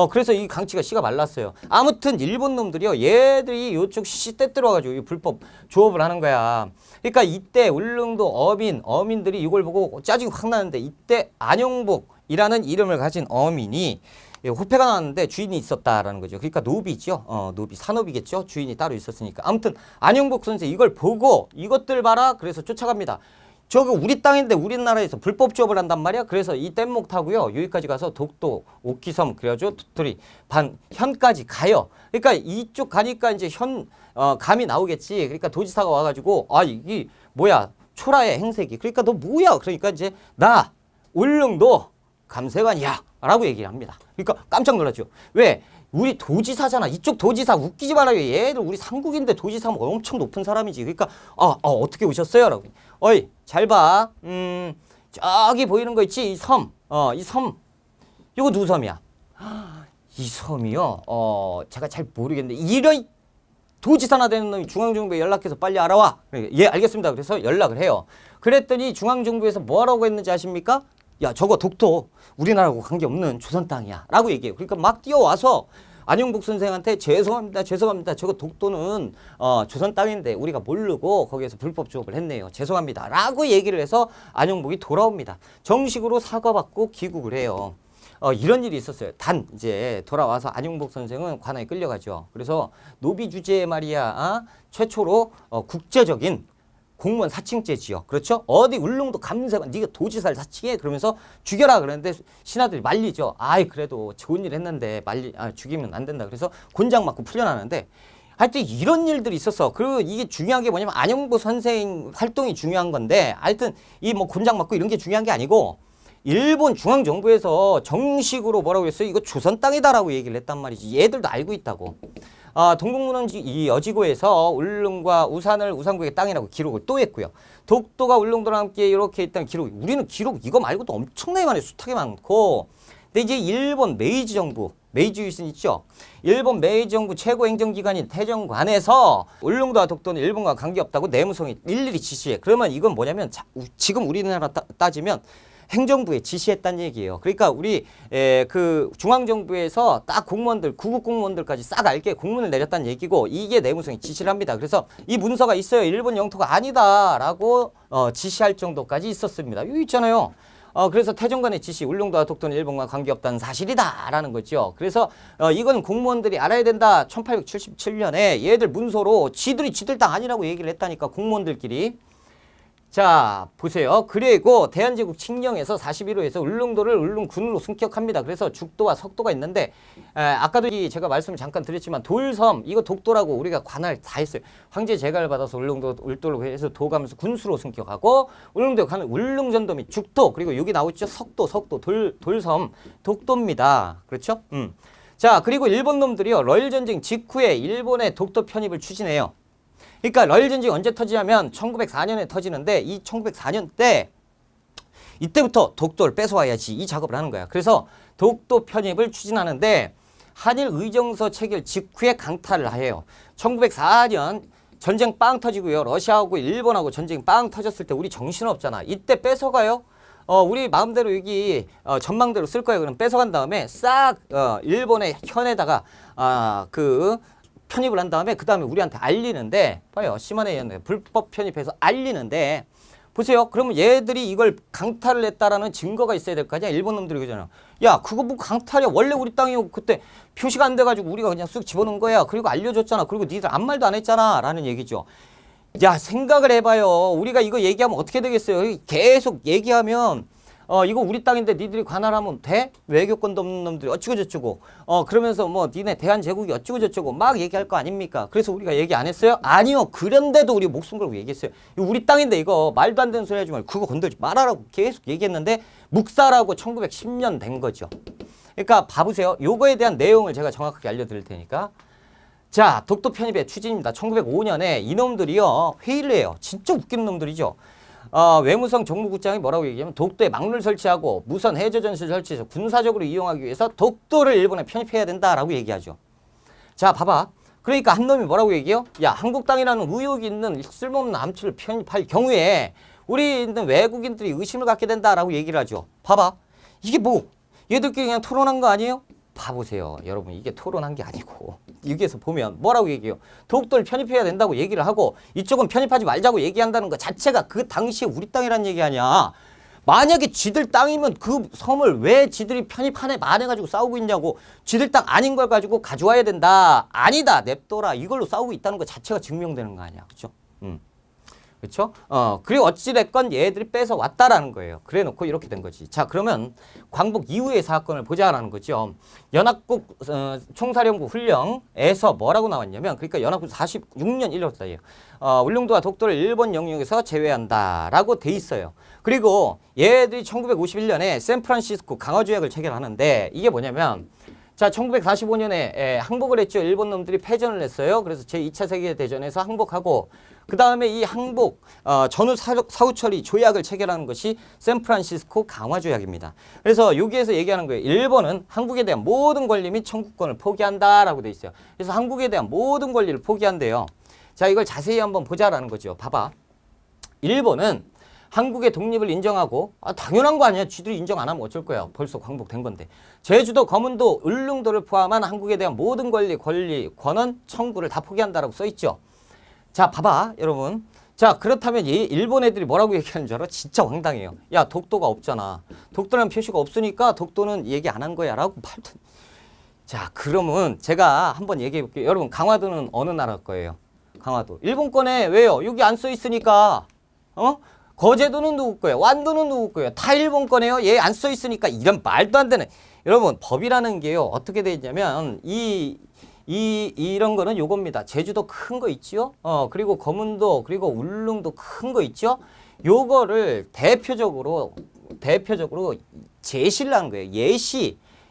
그래서 이 강치가 씨가 말랐어요. 아무튼 일본 놈들이요. 얘들이 요쪽 씨 떼들어가지고 이 불법 조업을 하는 거야. 그러니까 이때 울릉도 어민들이 이걸 보고 짜증이 확 나는데 이때 안용복이라는 이름을 가진 어민이 호패가 나왔는데 주인이 있었다라는 거죠. 그러니까 노비죠. 노비, 산노비겠죠. 주인이 따로 있었으니까. 아무튼 안용복 선생 이걸 보고 이것들 봐라. 그래서 쫓아갑니다. 저거 우리 땅인데 우리나라에서 불법 조업을 한단 말이야. 그래서 이 뗏목 타고요. 여기까지 가서 독도, 오키섬, 그래가지고 도토리, 현까지 가요. 그러니까 이쪽 가니까 이제 감이 나오겠지. 그러니까 도지사가 와가지고 이게 뭐야 초라해 행색이. 그러니까 너 뭐야. 그러니까 이제 나 울릉도 감세관이야 라고 얘기를 합니다. 그러니까 깜짝 놀랐죠. 왜? 우리 도지사잖아. 이쪽 도지사 웃기지 말아요. 얘들 우리 삼국인데 도지사면 엄청 높은 사람이지. 그러니까 어떻게 오셨어요? 라고. 어이 잘 봐. 저기 보이는 거 있지? 이 섬. 이 섬. 이거 누구 섬이야? 이 섬이요. 제가 잘 모르겠는데 이런 도지사나 되는 놈이 중앙정부에 연락해서 빨리 알아와. 예 알겠습니다. 그래서 연락을 해요. 그랬더니 중앙정부에서 뭐라고 했는지 아십니까? 야 저거 독도 우리나라하고 관계없는 조선 땅이야 라고 얘기해요. 그러니까 막 뛰어와서 안용복 선생한테 죄송합니다. 죄송합니다. 저거 독도는 조선 땅인데 우리가 모르고 거기에서 불법 조업을 했네요. 죄송합니다. 라고 얘기를 해서 안용복이 돌아옵니다. 정식으로 사과받고 귀국을 해요. 이런 일이 있었어요. 단 이제 돌아와서 안용복 선생은 관아에 끌려가죠. 그래서 노비 주제에 말이야 최초로 국제적인 공무원 사칭죄 지역. 그렇죠? 어디 울릉도 감사관 네가 도지사를 사칭해 그러면서 죽여라 그러는데 신하들이 말리죠. 아이 그래도 좋은 일 했는데 죽이면 안 된다. 그래서 곤장 맞고 풀려나는데 하여튼 이런 일들이 있었어. 그리고 이게 중요한 게 뭐냐면 안용복 선생 활동이 중요한 건데 하여튼 이 뭐 곤장 맞고 이런 게 중요한 게 아니고 일본 중앙정부에서 정식으로 뭐라고 했어요? 이거 조선 땅이다라고 얘기를 했단 말이지. 얘들도 알고 있다고. 동국문헌 이 여지고에서 울릉과 우산을 우산국의 땅이라고 기록을 또 했고요. 독도가 울릉도랑 함께 이렇게 있다는 기록. 우리는 기록 이거 말고도 엄청나게 많아요. 숱하게 많고. 근데 이제 일본 메이지 정부, 메이지 유신 있죠? 일본 메이지 정부 최고 행정기관인 태정관에서 울릉도와 독도는 일본과 관계없다고 내무성이 일일이 지시해. 그러면 이건 뭐냐면 지금 우리나라 따지면 행정부에 지시했다는 얘기예요. 그러니까 우리 그 중앙정부에서 딱 공무원들, 구급 공무원들까지 싹 알게 공문을 내렸다는 얘기고 이게 내무성이 지시를 합니다. 그래서 이 문서가 있어요. 일본 영토가 아니다라고 지시할 정도까지 있었습니다. 이거 있잖아요. 그래서 태정관의 지시, 울릉도와 독도는 일본과 관계없다는 사실이다라는 거죠. 그래서 이건 공무원들이 알아야 된다. 1877년에 얘들 문서로 지들 땅 아니라고 얘기를 했다니까 공무원들끼리. 자 보세요. 그리고 대한제국 칙령에서 41호에서 울릉도를 울릉군으로 승격합니다. 그래서 죽도와 석도가 있는데 아까도 제가 말씀을 잠깐 드렸지만 돌섬 이거 독도라고 우리가 관할 다 했어요. 황제 제가를 받아서 울도로 해서 도가면서 군수로 승격하고 울릉도에 가는 울릉전도 및 죽도 그리고 여기 나오죠. 석도 돌섬 독도입니다. 그렇죠? 자 그리고 일본 놈들이요. 러일전쟁 직후에 일본의 독도 편입을 추진해요. 그러니까 러일 전쟁이 언제 터지냐면 1904년에 터지는데 이 1904년 때 이때부터 독도를 뺏어와야지 이 작업을 하는 거야. 그래서 독도 편입을 추진하는데 한일 의정서 체결 직후에 강탈을 해요. 1904년 전쟁 빵 터지고요. 러시아하고 일본하고 전쟁 빵 터졌을 때 우리 정신없잖아. 이때 뺏어가요. 우리 마음대로 여기 전망대로 쓸 거예요. 그럼 뺏어간 다음에 싹 일본의 현에다가 편입을 한 다음에 그 다음에 우리한테 알리는데 봐요. 시마네였네. 불법 편입해서 알리는데 보세요. 그러면 얘들이 이걸 강탈을 했다라는 증거가 있어야 될 거 아니야. 일본 놈들이 그러잖아. 야 그거 뭐 강탈이야. 원래 우리 땅이고 그때 표시가 안 돼가지고 우리가 그냥 쑥 집어넣은 거야. 그리고 알려줬잖아. 그리고 니들 아무 말도 안 했잖아 라는 얘기죠. 야 생각을 해봐요. 우리가 이거 얘기하면 어떻게 되겠어요. 계속 얘기하면 이거 우리 땅인데 니들이 관할하면 돼? 외교권도 없는 놈들이 어쩌고저쩌고 그러면서 뭐 니네 대한제국이 어쩌고저쩌고 막 얘기할 거 아닙니까? 그래서 우리가 얘기 안 했어요? 아니요. 그런데도 우리 목숨 걸고 얘기했어요. 이거 우리 땅인데 이거 말도 안 되는 소리 하지 말고 그거 건들지 말아라고 계속 얘기했는데 묵살하고 1910년 된 거죠. 그러니까 봐보세요. 요거에 대한 내용을 제가 정확하게 알려드릴 테니까. 자 독도 편입의 추진입니다. 1905년에 이놈들이요 회의를 해요. 진짜 웃기는 놈들이죠. 외무성 정무국장이 뭐라고 얘기하면 독도에 막루를 설치하고 무선 해저전시를 설치해서 군사적으로 이용하기 위해서 독도를 일본에 편입해야 된다라고 얘기하죠. 자 봐봐. 그러니까 한 놈이 뭐라고 얘기해요? 야 한국 땅이라는 의혹이 있는 쓸모없는 암초를 편입할 경우에 우리 있는 외국인들이 의심을 갖게 된다라고 얘기를 하죠. 봐봐. 이게 뭐 얘들끼리 그냥 토론한 거 아니에요? 봐보세요. 여러분 이게 토론한 게 아니고 여기에서 보면 뭐라고 얘기해요. 독도를 편입해야 된다고 얘기를 하고 이쪽은 편입하지 말자고 얘기한다는 것 자체가 그 당시에 우리 땅이란 얘기 아니야. 만약에 지들 땅이면 그 섬을 왜 지들이 편입하네 말해가지고 싸우고 있냐고. 지들 땅 아닌 걸 가지고 가져와야 된다. 아니다. 냅둬라. 이걸로 싸우고 있다는 것 자체가 증명되는 거 아니야. 그렇죠? 그렇죠? 그리고 어찌됐건 얘들이 뺏어 왔다라는 거예요. 그래 놓고 이렇게 된 거지. 자, 그러면 광복 이후의 사건을 보자라는 거죠. 연합국 총사령부 훈령에서 뭐라고 나왔냐면 그러니까 연합국 46년 1월달이에요. 울릉도와 독도를 일본 영역에서 제외한다라고 돼 있어요. 그리고 얘들이 1951년에 샌프란시스코 강화조약을 체결하는데 이게 뭐냐면 자, 1945년에 항복을 했죠. 일본 놈들이 패전을 했어요. 그래서 제2차 세계대전에서 항복하고 그 다음에 이 항복 전후 사후 처리 조약을 체결하는 것이 샌프란시스코 강화조약입니다. 그래서 여기에서 얘기하는 거예요. 일본은 한국에 대한 모든 권리 및 청구권을 포기한다라고 돼 있어요. 그래서 한국에 대한 모든 권리를 포기한대요. 자, 이걸 자세히 한번 보자라는 거죠. 봐봐. 일본은 한국의 독립을 인정하고 당연한 거 아니야. 쥐들이 인정 안 하면 어쩔 거야. 벌써 광복된 건데. 제주도, 거문도, 울릉도를 포함한 한국에 대한 모든 권리, 권한, 청구를 다 포기한다라고 써있죠. 자, 봐봐 여러분. 자, 그렇다면 일본 애들이 뭐라고 얘기하는 줄 알아? 진짜 황당해요. 야, 독도가 없잖아. 독도라는 표시가 없으니까 독도는 얘기 안 한 거야 라고 말도. 자, 그러면 제가 한번 얘기해 볼게요. 여러분, 강화도는 어느 나라 거예요? 강화도. 일본 거네. 왜요? 여기 안 써 있으니까. 거제도는 누구 거예요? 완도는 누구 거예요? 다 일본 거네요. 얘 안 써 있으니까. 이런 말도 안 되는. 여러분, 법이라는 게요. 어떻게 돼 있냐면 이런 거는 요겁니다. 제주도 큰 거 있죠? 그리고 거문도, 그리고 울릉도 큰 거 있죠? 요거를 대표적으로 제시를 하는 거예요.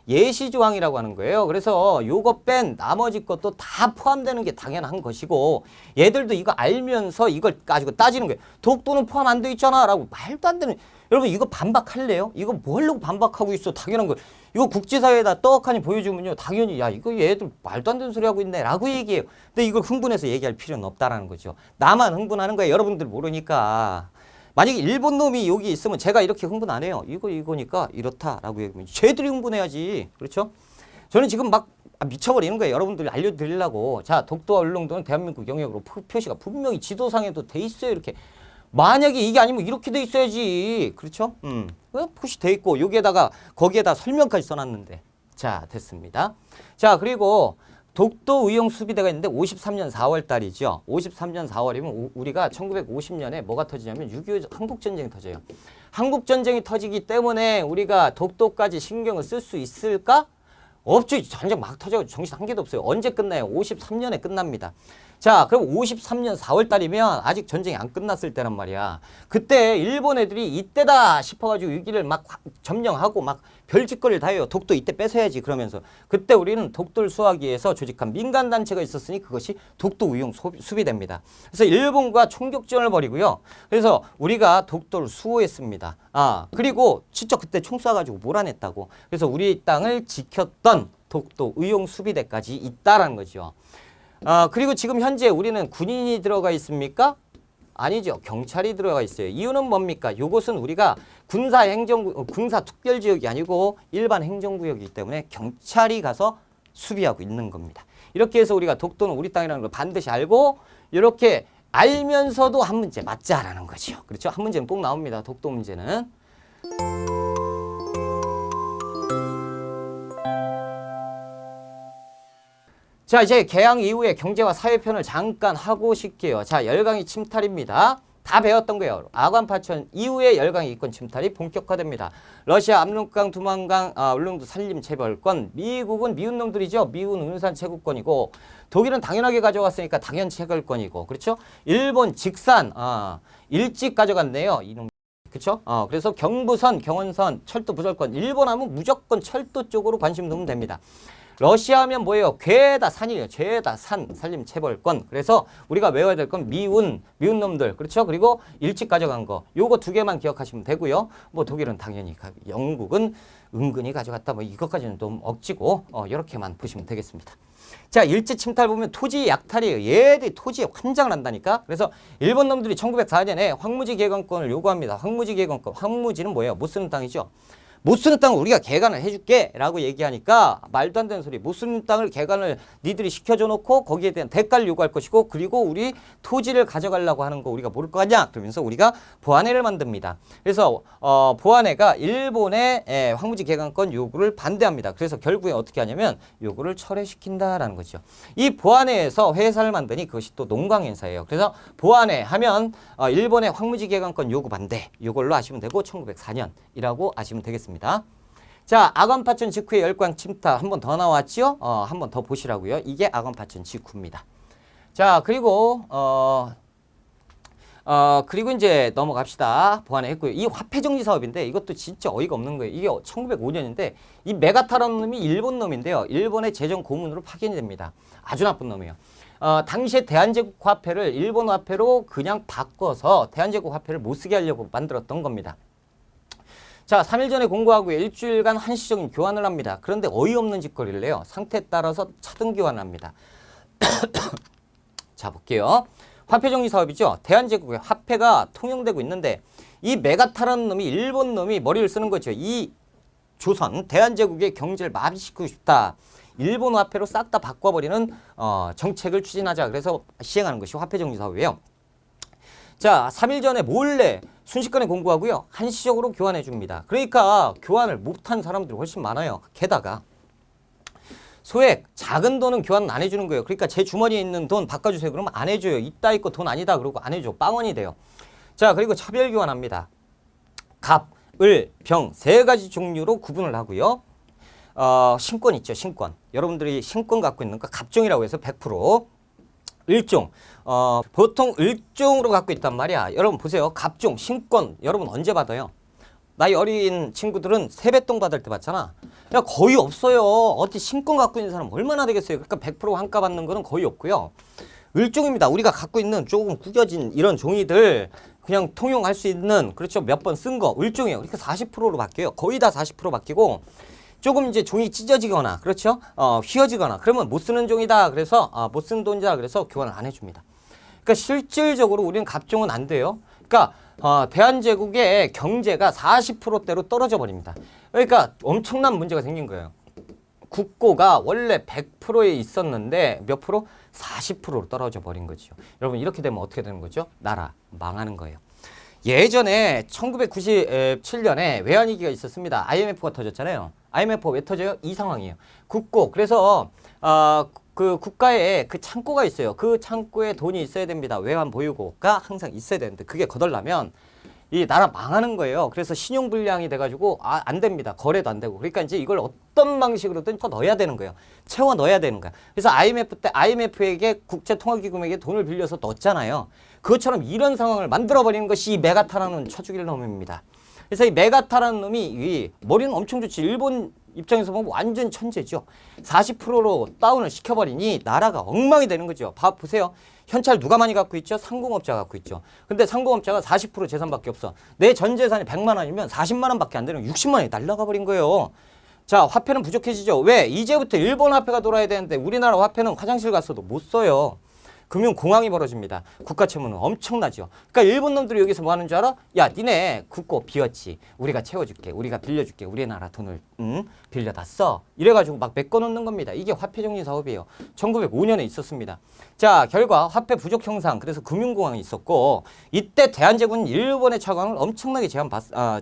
예시 조항이라고 하는 거예요. 그래서 요거 뺀 나머지 것도 다 포함되는 게 당연한 것이고, 얘들도 이거 알면서 이걸 가지고 따지는 거예요. 독도는 포함 안 돼 있잖아 라고. 말도 안 되는. 여러분, 이거 반박할래요? 이거 뭘로 반박하고 있어? 당연한 거. 이거 국제사회에다 떡하니 보여주면요, 당연히 야, 이거 얘들 말도 안 되는 소리 하고 있네 라고 얘기해요. 근데 이걸 흥분해서 얘기할 필요는 없다라는 거죠. 나만 흥분하는 거예요. 여러분들 모르니까. 만약에 일본 놈이 여기 있으면 제가 이렇게 흥분 안 해요. 이거니까 이렇다라고 얘기하면 쟤들이 흥분해야지. 그렇죠? 저는 지금 막 미쳐버리는 거예요. 여러분들 알려드리려고. 자, 독도와 울릉도는 대한민국 영역으로 표시가 분명히 지도상에도 돼 있어요. 이렇게. 만약에 이게 아니면 이렇게 돼 있어야지. 그렇죠? 표시 돼 있고 거기에다 설명까지 써놨는데. 자, 됐습니다. 자, 그리고 독도 의용 수비대가 있는데 53년 4월 달이죠. 53년 4월이면 우리가 1950년에 뭐가 터지냐면 6.25 한국전쟁이 터져요. 한국전쟁이 터지기 때문에 우리가 독도까지 신경을 쓸 수 있을까? 없죠. 전쟁 막 터져가지고 정신 한 개도 없어요. 언제 끝나요? 53년에 끝납니다. 자, 그럼 53년 4월 달이면 아직 전쟁이 안 끝났을 때란 말이야. 그때 일본 애들이 이때다 싶어가지고 위기를 막 점령하고 막 별짓거리를 다 해요. 독도 이때 뺏어야지 그러면서. 그때 우리는 독도를 수호하기 위해서 조직한 민간단체가 있었으니 그것이 독도 의용 수비대입니다. 그래서 일본과 총격전을 벌이고요. 그래서 우리가 독도를 수호했습니다. 그리고 진짜 그때 총 쏴가지고 몰아냈다고. 그래서 우리 땅을 지켰던 독도 의용 수비대까지 있다라는 거죠. 그리고 지금 현재 우리는 군인이 들어가 있습니까? 아니죠. 경찰이 들어가 있어요. 이유는 뭡니까? 이것은 우리가 군사 특별지역이 아니고 일반 행정구역이기 때문에 경찰이 가서 수비하고 있는 겁니다. 이렇게 해서 우리가 독도는 우리 땅이라는 걸 반드시 알고 이렇게 알면서도 한 문제 맞자라는 거죠. 그렇죠? 한 문제는 꼭 나옵니다. 독도 문제는. 자, 이제 개항 이후에 경제와 사회편을 잠깐 하고 싶게요. 자, 열강의 침탈입니다. 다 배웠던 거예요. 아관파천 이후에 열강의 이권 침탈이 본격화됩니다. 러시아 압록강, 두만강, 울릉도 산림 채벌권. 미국은 미운 놈들이죠. 미군 운산 채굴권이고, 독일은 당연하게 가져갔으니까 당연 채굴권이고, 그렇죠? 일본 직산, 일찍 가져갔네요. 이놈. 그렇죠? 그래서 경부선, 경원선, 철도 부설권. 일본 하면 무조건 철도 쪽으로 관심 두면 됩니다. 러시아 하면 뭐예요? 괴다 산이에요. 죄다 산, 산림 체벌권. 그래서 우리가 외워야 될 건 미운 놈들. 그렇죠? 그리고 일찍 가져간 거. 요거 두 개만 기억하시면 되고요. 뭐 독일은 당연히, 영국은 은근히 가져갔다. 뭐 이것까지는 좀 억지고, 이렇게만 보시면 되겠습니다. 자, 일제 침탈 보면 토지 약탈이에요. 얘들이 토지에 환장을 한다니까. 그래서 일본 놈들이 1904년에 황무지 개간권을 요구합니다. 황무지 개간권. 황무지는 뭐예요? 못 쓰는 땅이죠. 못 쓰는 땅을 우리가 개간을 해줄게 라고 얘기하니까 말도 안 되는 소리. 못 쓰는 땅을 개간을 니들이 시켜줘 놓고 거기에 대한 대가를 요구할 것이고, 그리고 우리 토지를 가져가려고 하는 거 우리가 모를 거 아니야. 그러면서 우리가 보안회를 만듭니다. 그래서 보안회가 일본의 황무지 개간권 요구를 반대합니다. 그래서 결국에 어떻게 하냐면 요구를 철회시킨다라는 거죠. 이 보안회에서 회사를 만드니 그것이 또 농광회사예요. 그래서 보안회 하면 일본의 황무지 개간권 요구 반대, 요걸로 아시면 되고 1904년이라고 아시면 되겠습니다. 자, 아관파천 직후에 열강 침탈 한 번 더 나왔죠? 한 번 더 보시라고요. 이게 아관파천 직후입니다. 자, 그리고 그리고 이제 넘어갑시다. 보완을 했고요. 이 화폐정리 사업인데 이것도 진짜 어이가 없는 거예요. 이게 1905년인데 이 메가타라는 놈이 일본 놈인데요. 일본의 재정 고문으로 파견이 됩니다. 아주 나쁜 놈이에요. 당시에 대한제국 화폐를 일본 화폐로 그냥 바꿔서 대한제국 화폐를 못 쓰게 하려고 만들었던 겁니다. 자, 3일 전에 공고하고 일주일간 한시적인 교환을 합니다. 그런데 어이없는 짓거리를 해요. 상태에 따라서 차등 교환을 합니다. 자, 볼게요. 화폐정리 사업이죠. 대한제국의 화폐가 통용되고 있는데 이 메가타라는 놈이 일본 놈이 머리를 쓰는 거죠. 이 조선 대한제국의 경제를 마비시키고 싶다. 일본 화폐로 싹 다 바꿔버리는 정책을 추진하자. 그래서 시행하는 것이 화폐정지 사업이에요. 자, 3일 전에 몰래 순식간에 공고하고요. 한시적으로 교환해 줍니다. 그러니까 교환을 못한 사람들이 훨씬 많아요. 게다가 소액 작은 돈은 교환 안 해주는 거예요. 그러니까 제 주머니에 있는 돈 바꿔주세요. 그러면 안 해줘요. 이따 있고 돈 아니다 그러고 안 해줘. 빵원이 돼요. 자, 그리고 차별 교환합니다. 갑, 을, 병 세 가지 종류로 구분을 하고요. 신권 있죠. 신권. 여러분들이 신권 갖고 있는 거 갑종이라고 해서 100%. 을종. 보통 을종으로 갖고 있단 말이야. 여러분 보세요. 갑종, 신권. 여러분 언제 받아요? 나이 어린 친구들은 세뱃돈 받을 때 받잖아. 야, 거의 없어요. 어디 신권 갖고 있는 사람 얼마나 되겠어요. 그러니까 100% 환가 받는 거는 거의 없고요. 을종입니다. 우리가 갖고 있는 조금 구겨진 이런 종이들 그냥 통용할 수 있는, 그렇죠, 몇 번 쓴 거 을종이에요. 그러니까 40%로 바뀌어요. 거의 다 40% 바뀌고 조금 이제 종이 찢어지거나, 그렇죠, 휘어지거나 그러면 못 쓰는 종이다. 그래서 못 쓰는 돈이다. 그래서 교환을 안 해줍니다. 그러니까 실질적으로 우리는 갑종은 안 돼요. 그러니까 대한제국의 경제가 40%대로 떨어져 버립니다. 그러니까 엄청난 문제가 생긴 거예요. 국고가 원래 100%에 있었는데 몇 프로? 40%로 떨어져 버린 거죠. 여러분 이렇게 되면 어떻게 되는 거죠? 나라 망하는 거예요. 예전에 1997년에 외환위기가 있었습니다. IMF가 터졌잖아요. IMF가 왜 터져요? 이 상황이에요. 국고. 그래서 그 국가에 그 창고가 있어요. 그 창고에 돈이 있어야 됩니다. 외환 보유고가 항상 있어야 되는데 그게 거덜나면 이 나라 망하는 거예요. 그래서 신용불량이 돼가지고 안 됩니다. 거래도 안 되고. 그러니까 이제 이걸 어떤 방식으로든 쳐 넣어야 되는 거예요. 채워 넣어야 되는 거야. 그래서 IMF 때 IMF에게 국제통화기금에게 돈을 빌려서 넣었잖아요. 그것처럼 이런 상황을 만들어버리는 것이 이 메가타라는 쳐죽일 놈입니다. 그래서 이 메가타라는 놈이 이 머리는 엄청 좋지. 일본 입장에서 보면 완전 천재죠. 40%로 다운을 시켜버리니 나라가 엉망이 되는 거죠. 보세요. 현찰 누가 많이 갖고 있죠? 상공업자가 갖고 있죠. 근데 상공업자가 40% 재산밖에 없어. 내 전 재산이 100만 원이면 40만 원밖에 안 되는 60만 원이 날라가 버린 거예요. 자, 화폐는 부족해지죠. 왜? 이제부터 일본 화폐가 돌아야 되는데 우리나라 화폐는 화장실 갔어도 못 써요. 금융공황이 벌어집니다. 국가 채무는 엄청나죠. 그러니까 일본 놈들이 여기서 뭐 하는 줄 알아? 야, 니네 국고 비었지. 우리가 채워줄게. 우리가 빌려줄게. 우리나라 돈을 빌려다 써. 이래가지고 막 메꿔놓는 겁니다. 이게 화폐정리 사업이에요. 1905년에 있었습니다. 자, 결과 화폐 부족 형상. 그래서 금융공황이 있었고 이때 대한제국은 일본의 차관을 엄청나게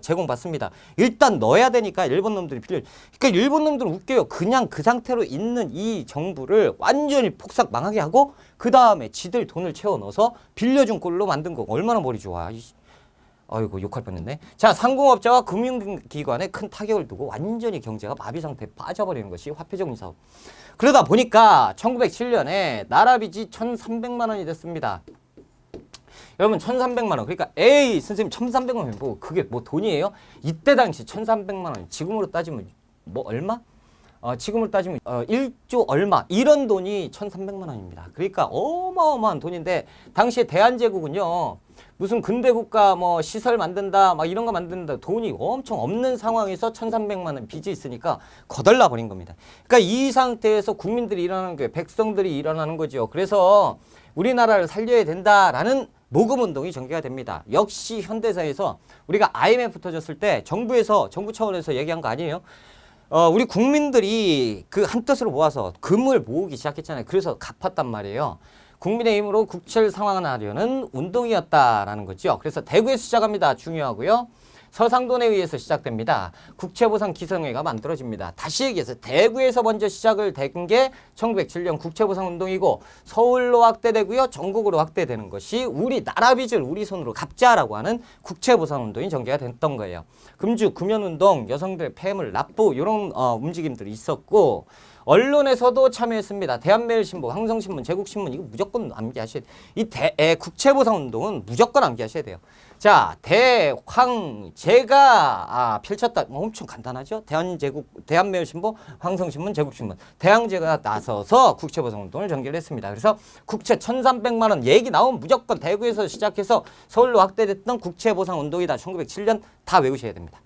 제공받습니다. 일단 넣어야 되니까 일본 놈들이 그러니까 일본 놈들은 웃겨요. 그냥 그 상태로 있는 이 정부를 완전히 폭삭 망하게 하고 그 다음에 지들 돈을 채워 넣어서 빌려준 꼴로 만든 거. 얼마나 머리 좋아. 아이고 욕할 뻔했네. 자, 상공업자와 금융기관에 큰 타격을 두고 완전히 경제가 마비 상태에 빠져버리는 것이 화폐정리 사업. 그러다 보니까 1907년에 나라 빚이 1,300만 원이 됐습니다. 여러분 1,300만 원. 그러니까 에이 선생님 1,300만 원 뭐 그게 뭐 돈이에요? 이때 당시 1,300만 원. 지금으로 따지면 뭐 얼마? 지금으로 따지면 1조 얼마 이런 돈이 1,300만 원입니다. 그러니까 어마어마한 돈인데 당시에 대한제국은요. 무슨 근대국가 뭐 시설 만든다 막 이런 거 만든다 돈이 엄청 없는 상황에서 1,300만 원 빚이 있으니까 거덜나 버린 겁니다. 그러니까 이 상태에서 국민들이 일어나는 거예요. 백성들이 일어나는 거죠. 그래서 우리나라를 살려야 된다라는 모금운동이 전개가 됩니다. 역시 현대사에서 우리가 IMF 터졌을 때 정부 차원에서 얘기한 거 아니에요? 우리 국민들이 그 한뜻으로 모아서 금을 모으기 시작했잖아요. 그래서 갚았단 말이에요. 국민의힘으로 국채를 상환하려는 운동이었다라는 거죠. 그래서 대구에서 시작합니다. 중요하고요. 서상돈에 의해서 시작됩니다. 국채보상 기성회가 만들어집니다. 다시 얘기해서 대구에서 먼저 시작을 된 게 1907년 국채보상 운동이고 서울로 확대되고요. 전국으로 확대되는 것이 우리나라 빚을 우리 손으로 갚자라고 하는 국채보상 운동이 전개가 됐던 거예요. 금주, 금연운동, 여성들의 폐물, 납부 이런 움직임들이 있었고 언론에서도 참여했습니다. 대한매일신보, 항성신문, 제국신문 이거 무조건 암기하셔야 돼요. 이 국채보상 운동은 무조건 암기하셔야 돼요. 자, 대황제가 펼쳤다. 엄청 간단하죠. 대한매일신보, 황성신문, 제국신문, 대항제가 나서서 국채보상 운동을 전개를 했습니다. 그래서 국채 1,300만 원 얘기 나오면 무조건 대구에서 시작해서 서울로 확대됐던 국채보상 운동이다. 1907년 다 외우셔야 됩니다.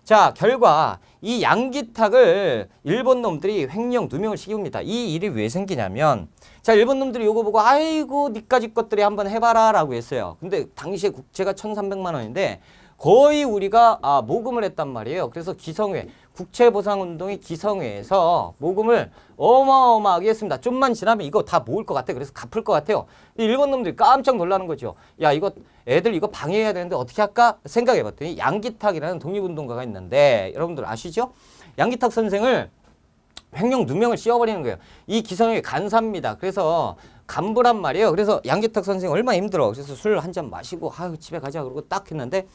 자, 결과 이 양기탁을 일본 놈들이 횡령 누명을 씌웁니다. 이 일이 왜 생기냐면 자, 일본 놈들이 요거 보고 아이고 니까지 것들이 한번 해봐라 라고 했어요. 근데 당시에 국채가 1,300만 원인데 거의 우리가 모금을 했단 말이에요. 그래서 기성회, 국채보상운동이 기성회에서 모금을 어마어마하게 했습니다. 좀만 지나면 이거 다 모을 것 같아. 그래서 갚을 것 같아요. 이 일본 놈들이 깜짝 놀라는 거죠. 야, 이거 애들 이거 방해해야 되는데 어떻게 할까 생각해봤더니 양기탁이라는 독립운동가가 있는데 여러분들 아시죠? 양기탁 선생을 횡령 누명을 씌워버리는 거예요. 이 기성회의 간사입니다. 그래서 간부란 말이에요. 그래서 양기탁 선생 얼마나 힘들어. 그래서 술 한 잔 마시고 아유 집에 가자 그러고 딱 했는데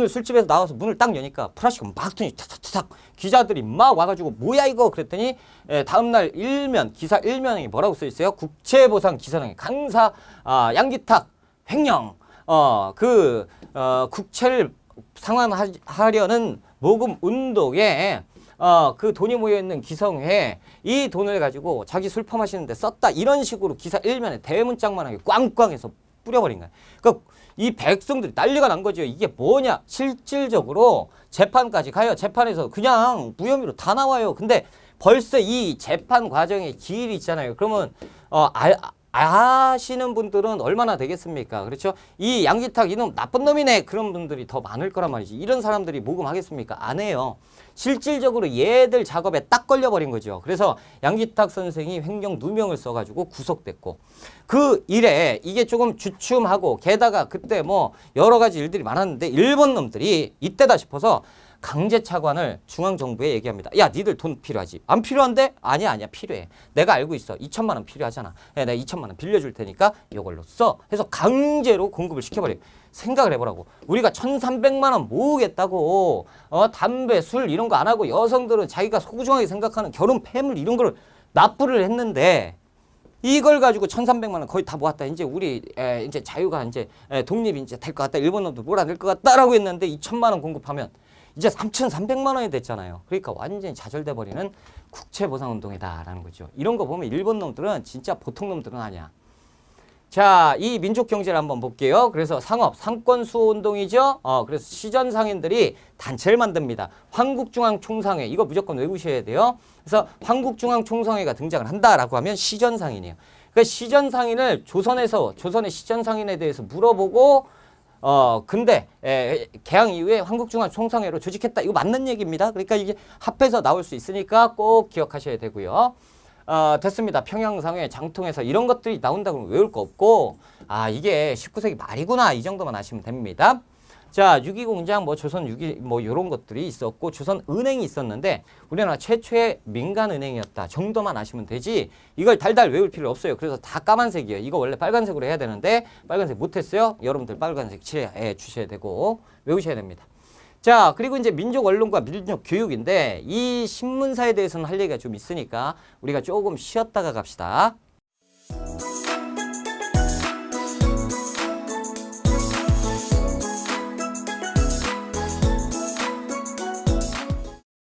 술집에서 나와서 문을 딱 여니까 프라시가 막 터니 탁탁탁 기자들이 막 와가지고 뭐야 이거 그랬더니 다음날 기사 일면에 뭐라고 써 있어요? 국채보상 기사령의 강사 양기탁 횡령 국채를 상환하려는 모금 운동에 그 돈이 모여있는 기성회에 이 돈을 가지고 자기 술 퍼마시는데 썼다 이런 식으로 기사 일면에 대문짝만하게 꽝꽝해서 뿌려버린 거야. 그러니까 이 백성들이 난리가 난 거죠. 이게 뭐냐? 실질적으로 재판까지 가요. 재판에서 그냥 무혐의로 다 나와요. 근데 벌써 이 재판 과정에 기일이 있잖아요. 그러면 아시는 분들은 얼마나 되겠습니까? 그렇죠? 이 양기탁 이놈 나쁜 놈이네. 그런 분들이 더 많을 거란 말이지. 이런 사람들이 모금하겠습니까? 안 해요. 실질적으로 얘들 작업에 딱 걸려버린 거죠. 그래서 양기탁 선생이 횡령 누명을 써가지고 구속됐고 그 일에 이게 조금 주춤하고 게다가 그때 뭐 여러 가지 일들이 많았는데 일본 놈들이 이때다 싶어서 강제 차관을 중앙정부에 얘기합니다. 야, 니들 돈 필요하지? 안 필요한데? 아니야, 필요해. 내가 알고 있어. 2천만 원 필요하잖아. 내가 2천만 원 빌려줄 테니까 이걸로 써. 해서 강제로 공급을 시켜버려요. 생각을 해보라고. 우리가 1,300만 원 모으겠다고 담배, 술 이런 거 안 하고 여성들은 자기가 소중하게 생각하는 결혼, 폐물 이런 거를 납부를 했는데 이걸 가지고 1,300만 원 거의 다 모았다. 이제 우리 이제 자유가 이제 독립이 이제 될 것 같다. 일본 놈도 몰아낼 것 같다라고 했는데 2천만 원 공급하면 이제 3,300만 원이 됐잖아요. 그러니까 완전히 좌절돼 버리는 국채보상운동이다라는 거죠. 이런 거 보면 일본 놈들은 진짜 보통 놈들은 아니야. 자, 이 민족 경제를 한번 볼게요. 그래서 상권 수호 운동이죠. 그래서 시전 상인들이 단체를 만듭니다. 황국중앙총상회 이거 무조건 외우셔야 돼요. 그래서 황국중앙총상회가 등장을 한다라고 하면 시전 상인이에요. 그러니까 시전 상인을 조선의 시전 상인에 대해서 물어보고 근데 개항 이후에 황국중앙총상회로 조직했다. 이거 맞는 얘기입니다. 그러니까 이게 합해서 나올 수 있으니까 꼭 기억하셔야 되고요. 됐습니다. 평양상회, 장통에서 이런 것들이 나온다고 외울 거 없고 이게 19세기 말이구나 이 정도만 아시면 됩니다. 자, 유기공장, 조선 유기 이런 것들이 있었고 조선은행이 있었는데 우리나라 최초의 민간은행이었다 정도만 아시면 되지 이걸 달달 외울 필요 없어요. 그래서 다 까만색이에요. 이거 원래 빨간색으로 해야 되는데 빨간색 못했어요. 여러분들 빨간색 칠해 주셔야 되고 외우셔야 됩니다. 자, 그리고 이제 민족 언론과 민족 교육인데 이 신문사에 대해서는 할 얘기가 좀 있으니까 우리가 조금 쉬었다가 갑시다.